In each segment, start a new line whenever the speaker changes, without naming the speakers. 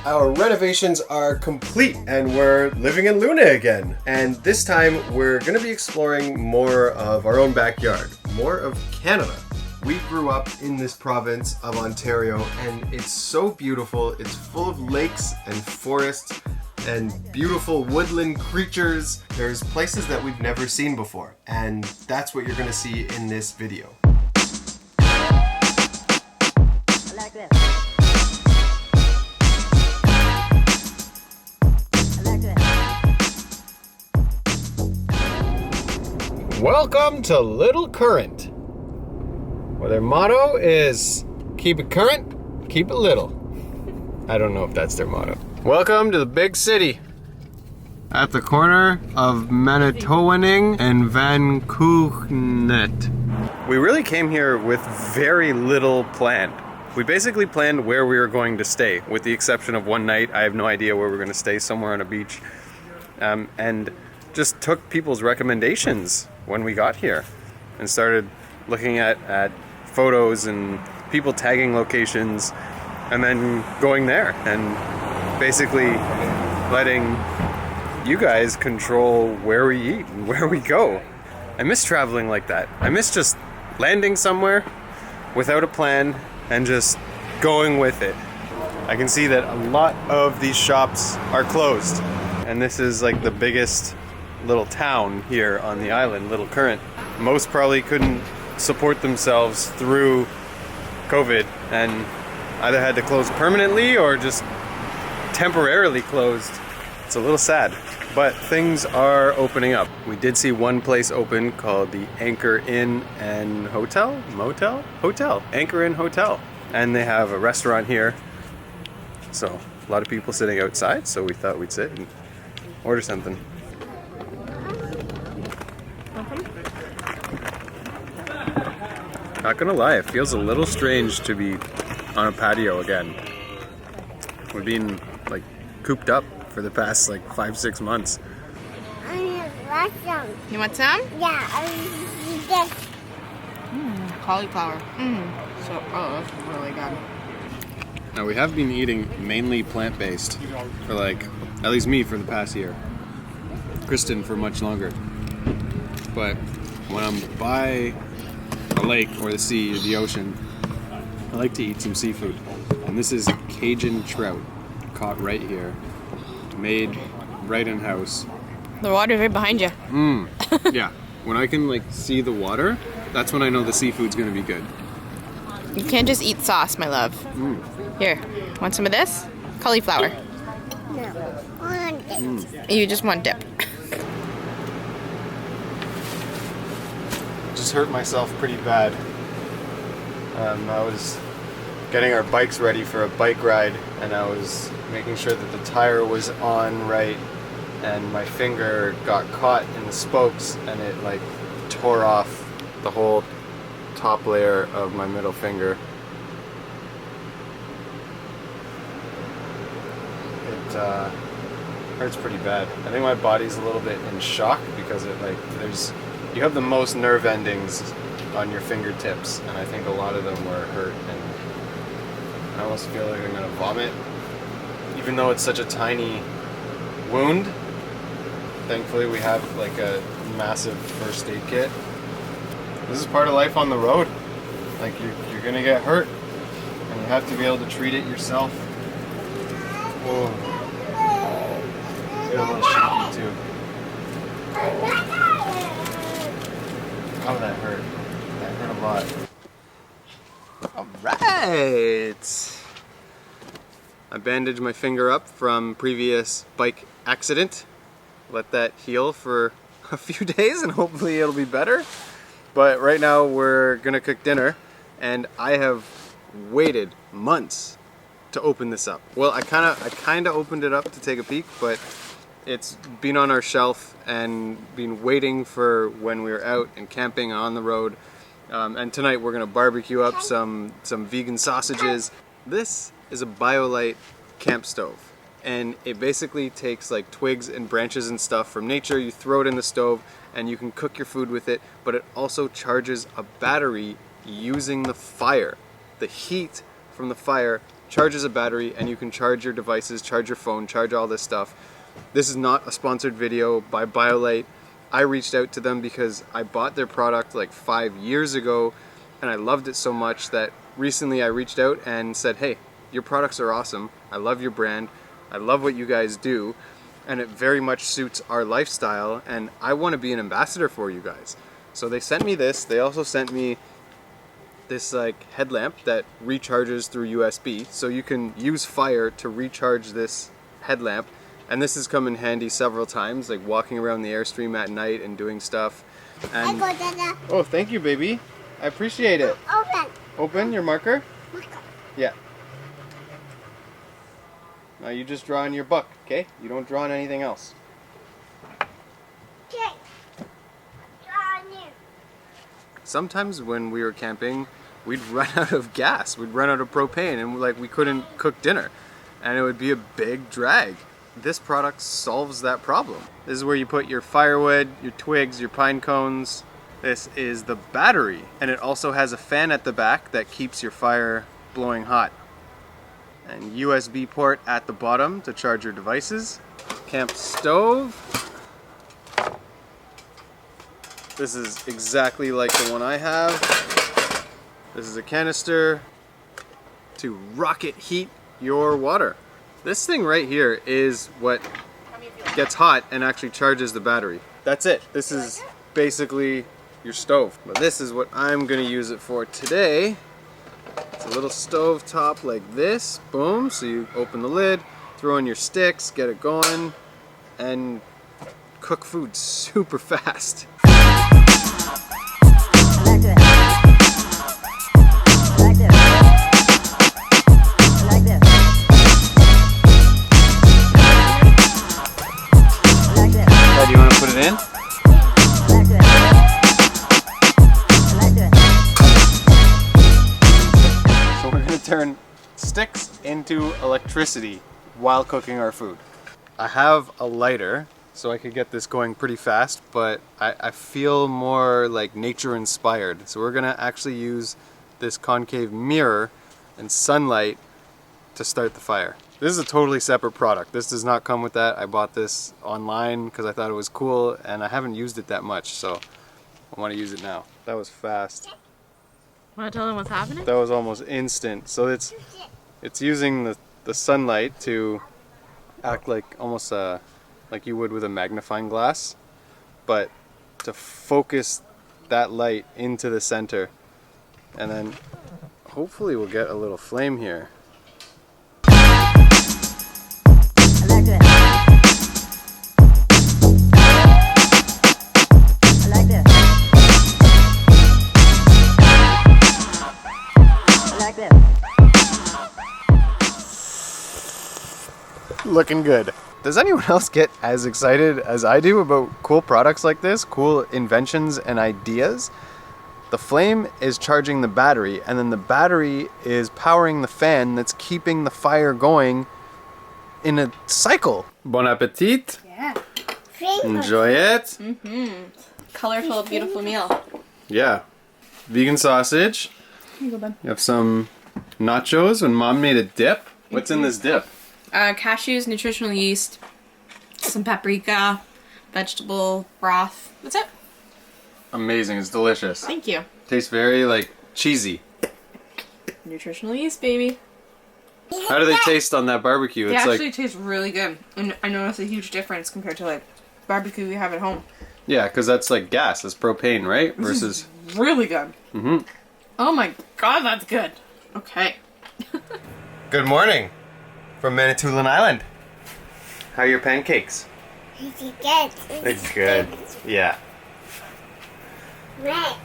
Our renovations are complete and we're living in Luna again. And this time we're gonna be exploring more of our own backyard, more of Canada. We grew up in this province of Ontario and it's so beautiful. It's full of lakes and forests and beautiful woodland creatures. There's places that we've never seen before, and that's what you're gonna see in this video.
Like this.
Welcome to Little Current, where their motto is keep it current, keep it little. I don't know if that's their motto. Welcome to the big city at the corner of Manitoulin and Vanlife. We really came here with very little planned. We basically planned where we were going to stay, with the exception of one night. I have no idea where we're going to stay, somewhere on a beach. And just took people's recommendations when we got here and started looking at photos and people tagging locations and then going there and basically letting you guys control where we eat and where we go. I miss traveling like that. I miss just landing somewhere without a plan and just going with it. I can see that a lot of these shops are closed, and this is like the biggest little town here on the island, Little Current. Most probably couldn't support themselves through COVID and either had to close permanently or just temporarily closed. It's a little sad, but things are opening up. We did see one place open called the Anchor Inn and Hotel? Anchor Inn Hotel. And they have a restaurant here. So a lot of people sitting outside, so we thought we'd sit and order something. Not gonna lie, it feels a little strange to be on a patio again. We've been like cooped up for the past like 5-6 months.
I want some.
You want some?
Yeah, I want this.
Cauliflower. That's really good.
Now we have been eating mainly plant-based for like, at least me for the past year. Kristen for much longer. But when I'm by a lake or the sea or the ocean, I like to eat some seafood. And this is Cajun trout, caught right here, made right in house.
The water's right behind you.
Yeah, when I can like see the water, that's when I know the seafood's gonna be good.
You can't just eat sauce, my love. Here, want some of this? Cauliflower.
No, I want this.
You just want dip.
Just hurt myself pretty bad. I was getting our bikes ready for a bike ride, and I was making sure that the tire was on right, and my finger got caught in the spokes and it like tore off the whole top layer of my middle finger. It hurts pretty bad. I think my body's a little bit in shock because you have the most nerve endings on your fingertips, and I think a lot of them were hurt, and I almost feel like I'm gonna vomit. Even though it's such a tiny wound, thankfully we have like a massive first aid kit. This is part of life on the road. Like you're gonna get hurt, and you have to be able to treat it yourself. Whoa. Feel a little shaky too. Oh, that hurt. That hurt a lot. Alright! I bandaged my finger up from previous bike accident. Let that heal for a few days and hopefully it'll be better. But right now we're gonna cook dinner, and I have waited months to open this up. Well, I kinda opened it up to take a peek, but it's been on our shelf and been waiting for when we were out and camping on the road. And tonight we're gonna barbecue up some vegan sausages. This is a BioLite camp stove, and it basically takes like twigs and branches and stuff from nature. You throw it in the stove and you can cook your food with it, but it also charges a battery using the fire. The heat from the fire charges a battery and you can charge your devices, charge your phone, charge all this stuff. This is not a sponsored video by BioLite. I reached out to them because I bought their product like 5 years ago and I loved it so much that recently I reached out and said, hey, your products are awesome. I love your brand. I love what you guys do. And it very much suits our lifestyle and I want to be an ambassador for you guys. So they sent me this. They also sent me this like headlamp that recharges through USB. So you can use fire to recharge this headlamp. And this has come in handy several times, like walking around the Airstream at night and doing stuff. And
I go, Dada.
oh, thank you, baby. I appreciate it.
Open.
Open your marker?
Marker.
Yeah. Now you just draw in your book, okay? You don't draw on anything else.
Okay. Draw new.
Sometimes when we were camping, we'd run out of gas. We'd run out of propane and like we couldn't cook dinner. And it would be a big drag. This product solves that problem. This is where you put your firewood, your twigs, your pine cones. This is the battery. And it also has a fan at the back that keeps your fire blowing hot. And USB port at the bottom to charge your devices. Camp stove. This is exactly like the one I have. This is a canister to rocket heat your water. This thing right here is what gets hot and actually charges the battery. That's it. This is basically your stove. But this is what I'm gonna use it for today. It's a little stove top like this. Boom. So you open the lid, throw in your sticks, get it going, and cook food super fast. Do you want to put it in? So we're going to turn sticks into electricity while cooking our food. I have a lighter, so I could get this going pretty fast, but I feel more like nature inspired. So we're going to actually use this concave mirror and sunlight to start the fire. This is a totally separate product. This does not come with that. I bought this online because I thought it was cool and I haven't used it that much, so I want to use it now. That was fast.
Want to tell them what's happening?
That was almost instant. So it's using the sunlight to act like almost like you would with a magnifying glass, but to focus that light into the center, and then hopefully we'll get a little flame here. Looking good. Does anyone else get as excited as I do about cool products like this, cool inventions and ideas? The flame is charging the battery, and then the battery is powering the fan that's keeping the fire going in a cycle. Bon appetit.
Yeah.
Enjoy it.
Mm-hmm. Colorful, beautiful meal.
Yeah. Vegan sausage.
Here you go, bud.
You have some nachos and Mom made a dip. What's in this dip?
Cashews, nutritional yeast, some paprika, vegetable broth. That's it.
Amazing. It's delicious.
Thank you.
Tastes very like cheesy.
Nutritional yeast, baby.
How do they taste on that barbecue?
They
It's
actually
like,
taste really good. And I notice a huge difference compared to like barbecue we have at home.
yeah, because that's like gas. That's propane, right? Versus.
Really good.
Mm-hmm.
Oh my god, that's good. Okay.
Good morning from Manitoulin Island. How are your pancakes?
It's good.
It's good. Yeah.
Red.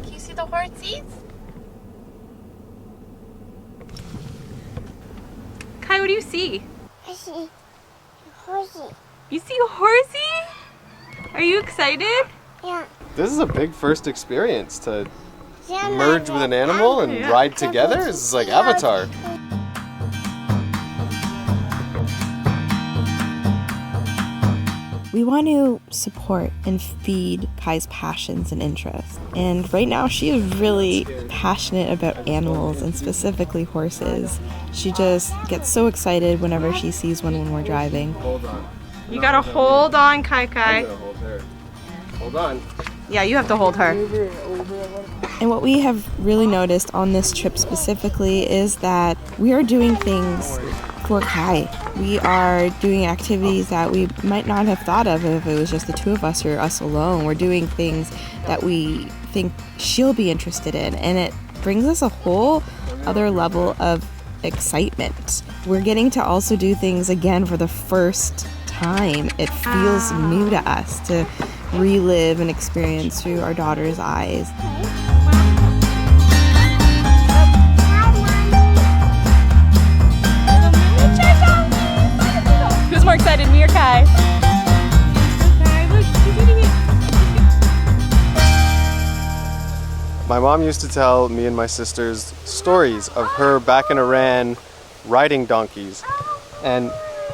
Can you see the horses? Kai, what do you see?
I see horsey.
You see a horsey? Are you excited?
Yeah.
This is a big first experience to
Yeah,
merge with an animal and ride together. This is like Avatar.
We want to support and feed Kai's passions and interests. And right now she is really passionate about animals and specifically horses. She just gets so excited whenever she sees one when we're driving.
Hold on.
You gotta hold on, Kai.
I'm gonna hold her. Hold on.
Yeah, you have to hold her. And what we have really noticed on this trip specifically is that we are doing things for Kai. We are doing activities that we might not have thought of if it was just the two of us or us alone. We're doing things that we think she'll be interested in, and it brings us a whole other level of excitement. We're getting to also do things again for the first time. It feels new to us to relive and experience through our daughter's eyes. Who's more excited, me or Kai?
My mom used to tell me and my sisters stories of her back in Iran riding donkeys, and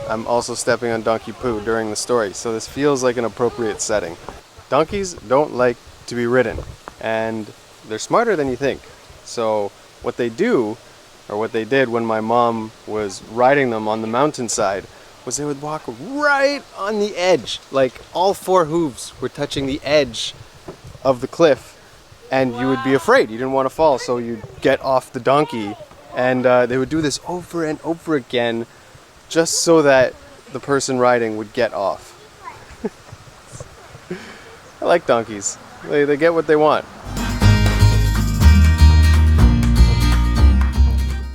I'm also stepping on donkey poo during the story, so this feels like an appropriate setting. Donkeys don't like to be ridden, and they're smarter than you think. So what they do, or what they did when my mom was riding them on the mountainside, was they would walk right on the edge, like all four hooves were touching the edge of the cliff, and you would be afraid, you didn't want to fall, so you'd get off the donkey, and they would do this over and over again, just so that the person riding would get off. I like donkeys. They get what they want.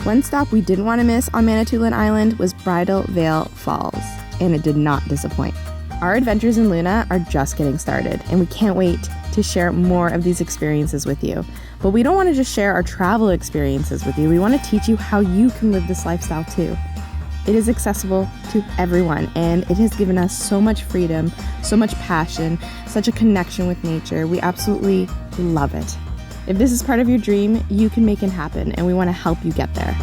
One stop we didn't want to miss on Manitoulin Island was Bridal Veil Falls, and it did not disappoint. Our adventures in Luna are just getting started, and we can't wait to share more of these experiences with you. But we don't want to just share our travel experiences with you. We want to teach you how you can live this lifestyle too. It is accessible to everyone, and it has given us so much freedom, so much passion, such a connection with nature. We absolutely love it. If this is part of your dream, you can make it happen, and we want to help you get there.